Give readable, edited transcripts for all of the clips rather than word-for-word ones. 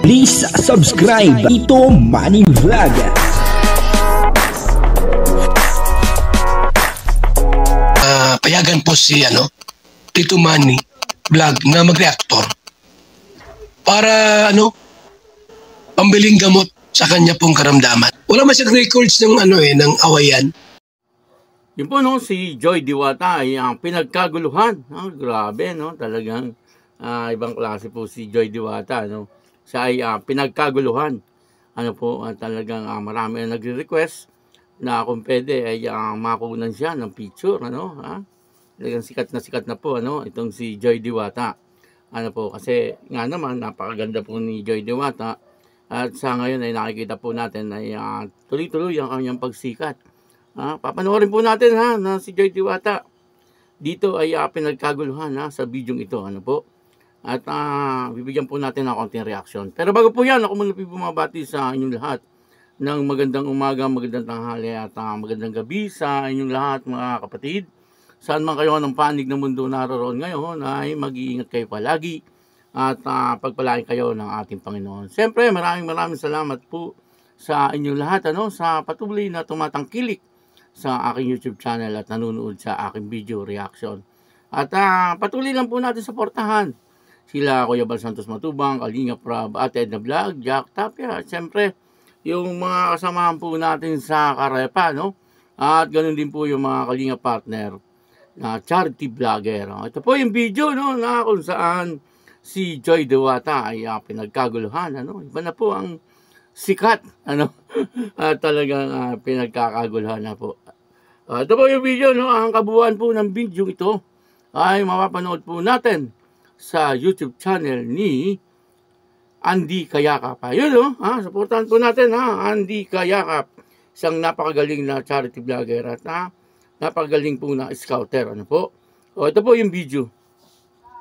Please subscribe Ito Manny Vlog. Payagan po si Tito Manny Vlog na mag-reactor para pambiling gamot sa kanya pong karamdaman. Wala man siyang records ng ng awayan. Yun po si Joy Diwata ay ang pinagkaguluhan. Grabe talagang ibang klase po si Joy Diwata Siya ay pinagkaguluhan. Talagang marami ang nagre-request na kung pwede ay makunan siya ng picture Talagang sikat na po itong si Joy Diwata. Kasi nga naman napakaganda po ni Joy Diwata at sa ngayon ay nakikita po natin ay tuloy-tuloy ang kanyang pagsikat. Papanoorin po natin na si Joy Diwata dito ay pinagkaguluhan sa video ito at bibigyan po natin ng konting reaction. Pero bago po yan, ako muna po bumabati sa inyong lahat ng magandang umaga, magandang tanghali at magandang gabi sa inyong lahat mga kapatid. Saan man kayo ng panig ng mundo naroon ngayon ay mag-iingat kayo palagi at pagpalain kayo ng ating Panginoon. Siyempre maraming salamat po sa inyong lahat sa patuloy na tumatangkilik sa aking YouTube channel at nanonood sa aking video reaction. At patuloy lang po natin suportahan sila Kuya Bal Santos Matubang, Kalinga Prab, Ate Edna Vlog, Jack Tapia, at siyempre yung mga kasamahan po natin sa Karepa, at ganun din po yung mga Kalinga partner na charity vlogger. Ito po yung video na kung saan si Joy Diwata ay pinagkaguluhan. Iba na po ang sikat. At talagang pinagkakaguluhan na po. Ito po yung video. Ang kabuuan po ng video ito ay mapapanood po natin sa YouTube channel ni Andy Kayakap. Ayun supportahan po natin Andy Kayakap. Isang napakagaling na charity vlogger at napakagaling po na scouter. Ito po yung video.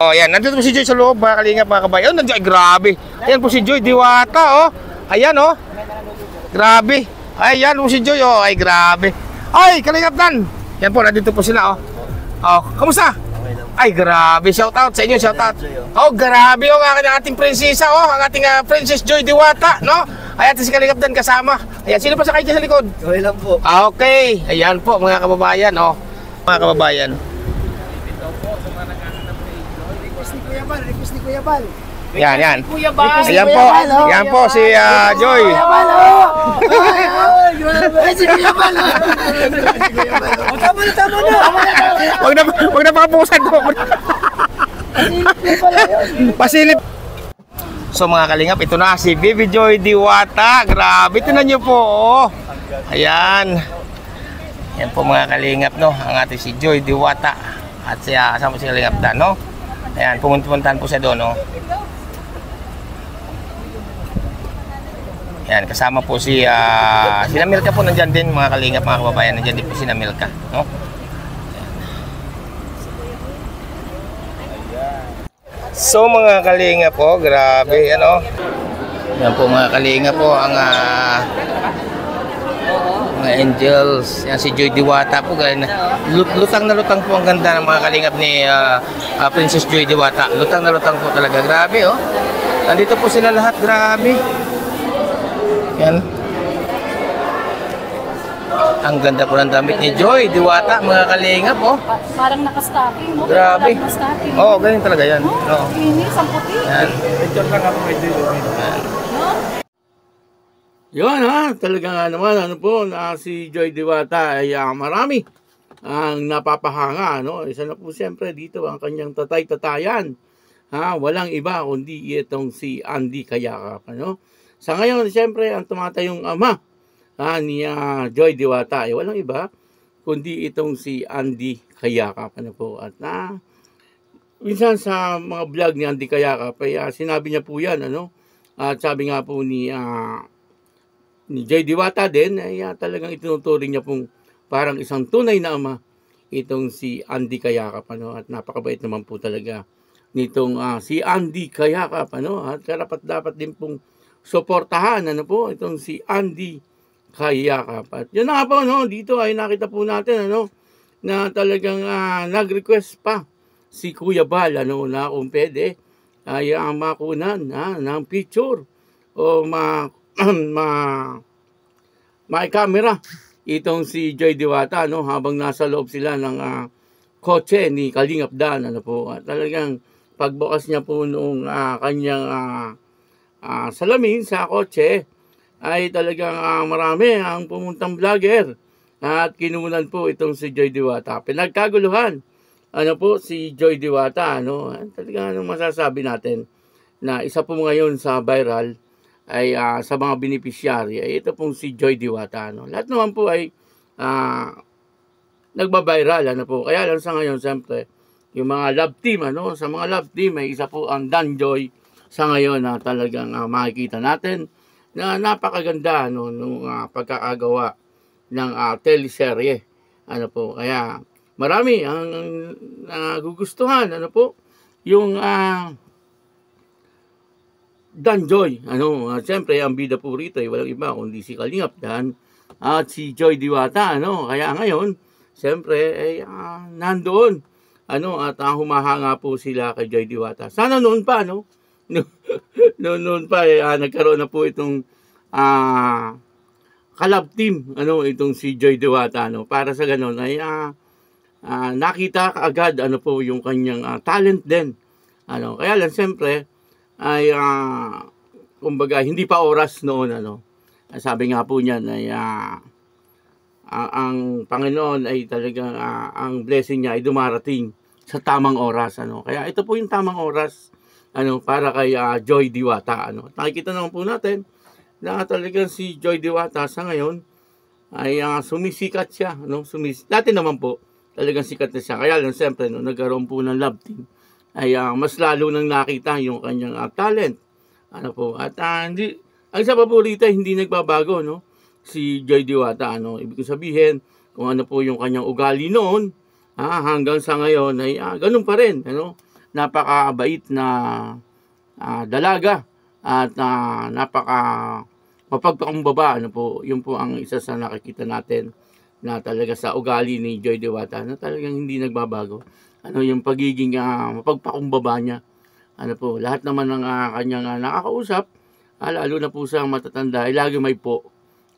Yan, nandito po si Joy sa loob, mga kalingap, mga kabayan. Nandiyan, grabe. Ayan po si Joy Diwata, Ayan, grabe. Ayan po si Joy, ay grabe. Ay, kalingap dan. Yan po, nandito po sila, kamusta? Ay, grabe. Shout out sa inyo, shout out. Grabe, ang ating prinsesa, ang ating Princess Joy Diwata, Ayan, si kalingap dan kasama. Ayan, sino pa sa kayo sa likod? Okay lang po. Okay, ayan po, mga kababayan, Mga kababayan. Request ni Kuya Bal. Yan. Ayan po si Joy. Kuya Bal, si Kuya Bal. Tama na. Wag na pakapusan ko. Pasilip. So mga kalingap, ito na si Baby Joy Diwata. Grabe, tingnan niyo po. Ayan. Yan po mga kalingap ang ating si Joy Diwata. At siya kasama si kalingap Dan Ayan, pumuntahan po siya doon Ayan, kasama po si Milka po nandiyan din mga kalingap, mga kababayan. Nandiyan din po si Milka, So mga kalingap grabe, Yan po mga kalingap ang mga angels. Yan si Joy Diwata po, lutang na lutang po ang ganda ng mga kalingap ni Princess Joy Diwata. Lutang na lutang po talaga, grabe Nandito po sila lahat, grabe. Yan. Ang ganda po ng damit ni Joy Diwata, mga kalingap Parang nakastocking, Grabe. Ganyan talaga yan. Kinis, ang puti. Yan. Yun talaga naman na si Joy Diwata ay marami ang napapahanga Isa na po siyempre dito ang kanyang tatay-tatayan. Walang iba kundi itong si Andy Kayakap. Sa ngayon siyempre ang tumatayong ama ni Joy Diwata ay walang iba kundi itong si Andy Kayakap. At minsan sa mga vlog ni Andy Kayakap ay sinabi niya po yan at sabi nga po ni Joy Diwata din ay talagang itinuturing niya pong parang isang tunay na ama itong si Andy Kayakap at napakabait naman po talaga nitong si Andy Kayakap at karapat-dapat din pong suportahan itong si Andy Kayakap. At yun na nga po dito ay nakita po natin na talagang nag-request pa si Kuya Bal na kung pwede ay makunan ng picture o may camera itong si Joy Diwata, no, habang nasa loob sila ng kotse ni Kalingap Dan, ano po. At talagang pagbukas niya po noong kanyang salamin sa kotse ay talagang marami ang pumuntang vlogger at kinunan po itong si Joy Diwata. Pinagkaguluhan ano po si Joy Diwata, ano. Talagang masasabi natin na isa po ngayon sa viral ay sa mga beneficiary ay ito pong si Joy Diwata, no. Lahat naman po ay nagba-viral, ano po. Kaya lang sa ngayon, siyempre, yung mga love team, ano, sa mga love team ay isa po ang Dan Joy sa ngayon na talagang makikita natin na napakaganda, no, nung pagkakagawa ng teleserye, ano po. Kaya marami ang nagugustuhan, ano po, yung Dan Joy, ano. Siyempre ang bida po rito ay walang iba kundi si Kalingap Dan at si Joy Diwata, ano. Kaya ngayon siyempre ay nandoon, ano, at humahanga po sila kay Joy Diwata. Sana noon pa, no, noon pa nagkaroon na po itong kalab team, ano, itong si Joy Diwata, no, para sa ganun ay nakita kaagad, ano po, yung kanyang talent din, ano. Kaya lang siyempre ay kumbaga hindi pa oras noon, ano. Sabi nga po niyan ay ang Panginoon ay talagang ang blessing niya ay dumarating sa tamang oras, ano. Kaya ito po yung tamang oras, ano, para kay Joy Diwata, ano. Nakikita naman po natin na talagang si Joy Diwata sa ngayon ay sumisikat siya, no. Dati naman po talagang sikat na siya. Kaya lang siyempre, no, nagkaroon po ng love team ay mas lalo nang nakita yung kanyang talent, ano po. At hindi, ang isa pa po rito, hindi nagbabago, no, si Joy Diwata, ano. Ibig sabihin, kung ano po yung kanyang ugali noon, hanggang sa ngayon ay ganun pa rin, ano. Napakabait na dalaga at napaka mapagpakumbaba, ano po. Yun po ang isa sa nakikita natin na talaga sa ugali ni Joy Diwata na talagang hindi nagbabago, ano, yung pagiging mapagpakumbaba niya, ano po. Lahat naman ng kanyang nakakausap, lalo na po sa matatanda, ay lagi may po.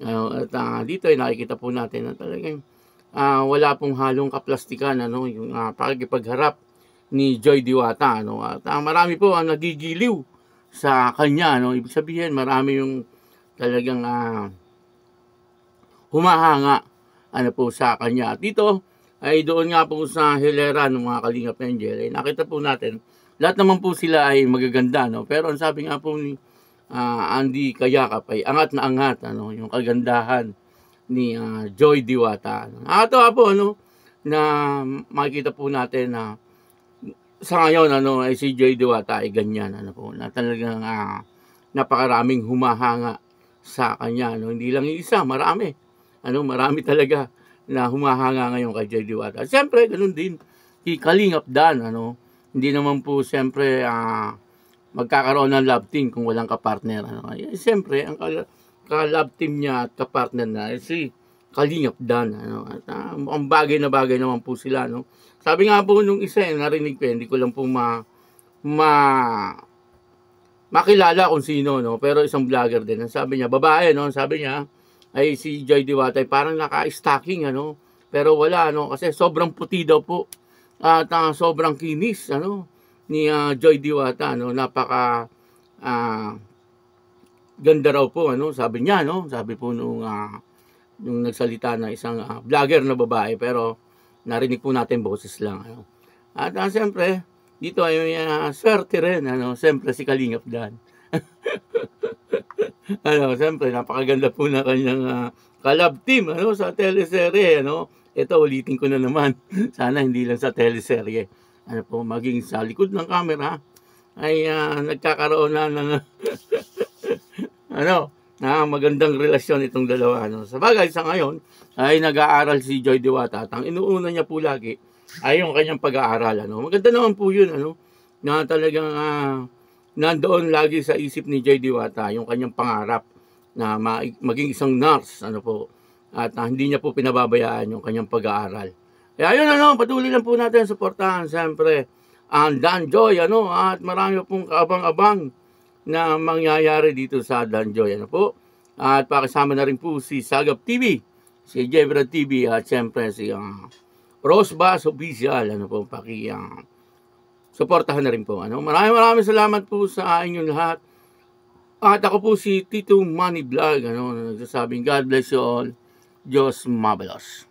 At dito ay nakikita po natin na talagang wala pong halong kaplastikan, ano, yung pakikipagharap ni Joy Diwata, ano. At marami po ang nagigiliw sa kanya, ano. Ibig sabihin, marami yung talagang humahanga, ano po, sa kanya. At dito ay doon nga po sa hilera ng mga Kalingap Angel ay nakita po natin lahat naman po sila ay magaganda, no. Pero ang sabi nga po ni Andy Kayakap ay angat na angat, ano, yung kagandahan ni Joy Diwata. Nakakatawa po, ano, na makikita po natin na sa ngayon, ano, ay si Joy Diwata ay ganyan, ano po, na talagang napakaraming humahanga sa kanya, ano. Hindi lang yung isa, marami, ano, marami talaga na humahanga ngayon kay Joy Diwata. Siyempre, ganun din si Kalingap Dan, ano. Hindi naman po siyempre magkakaroon ng love team kung walang kapartner, ano. Siyempre, ang ka-love team niya at kapartner na si Kalingap Dan, ano. At ang bagay na bagay naman po sila, no. Sabi nga po nung isa, narinig ko, hindi ko lang po makilala kung sino, no. Pero isang vlogger din. Sabi niya, babae, no. Sabi niya ay si Joy Diwata ay parang naka-stocking, ano. Pero wala, ano, kasi sobrang puti daw po at sobrang kinis, ano, ni Joy Diwata, ano. Napaka ganda raw po, ano, sabi niya, no. Sabi po nung nagsalita na isang vlogger na babae, pero narinig po natin boses lang, ano. At siyempre dito ay swerte rin, ano, siyempre si Kalingap Dan. Ano, siyempre napakaganda po na kanyang kalab team, ano, sa teleserye, ano. Ito, ulitin ko na naman. Sana hindi lang sa teleserye, ano po, maging sa likod ng camera ay nagkakaroon na ng ano, magandang relasyon itong dalawa, ano. Sa bagay, sa ngayon ay nag-aaral si Joy Diwata at ang inuuna niya po lagi ay yung kanyang pag-aaral, ano. Maganda naman po yun, ano, na talagang nandoon lagi sa isip ni Joy Diwata yung kanyang pangarap na maging isang nurse, ano po. At hindi niya po pinababayaan yung kanyang pag-aaral. Kaya yun, ano, patuloy lang po natin suportahan, siyempre, ang Danjoy, ano, at marami pong kaabang-abang na mangyayari dito sa Danjoy, ano po. At pakisama na rin po si Sagap TV, si Jebra TV, at siyempre si Rosebus Official, ano po, suportahan na rin po, ano. Maraming salamat po sa inyong lahat. At ako po si Tito Manny Vlog, ano, nagsasabing God bless you all. Diyos mabalos.